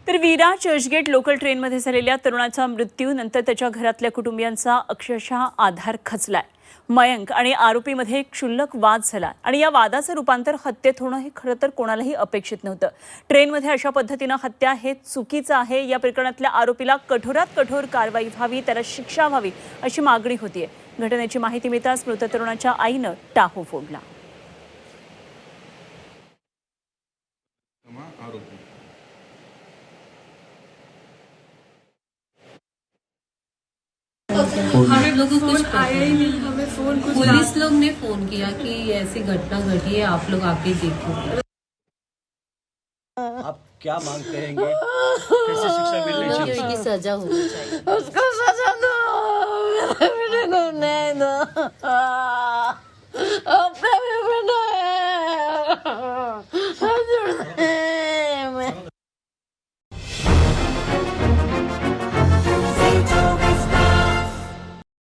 तर विरा चर्चगेट लोकल ट्रेनमध्ये झालेल्या तरुणाचा मृत्यू नंतर त्याच्या घरातल्या कुटुंबियांचा अक्षरशः आधार खचलाय. मयंक आणि आरोपीमध्ये एक क्षुल्लक वाद झाला आणि या वादाचं रूपांतर हत्येत होणं हे खरं तर कोणालाही अपेक्षित नव्हतं. ट्रेनमध्ये अशा पद्धतीनं हत्या हे चुकीचं आहे. या प्रकरणातल्या आरोपीला कठोरात कठोर कारवाई व्हावी, त्याला शिक्षा व्हावी अशी मागणी होतीये. घटनेची माहिती मिळताच मृत तरुणाच्या आईनं टाहो फोडला. हमें लोगों को कुछ आया ही नहीं, हमें फोन कुछ पुलिस लोग ने फोन किया कि ऐसी घटना घटी है, आप लोग आके देखो। आप क्या मांग करेंगे? कैसे शिक्षा मिलनी चाहिए? की सजा होनी चाहिए। उसको सजा दो, मेरे को न्याय दो।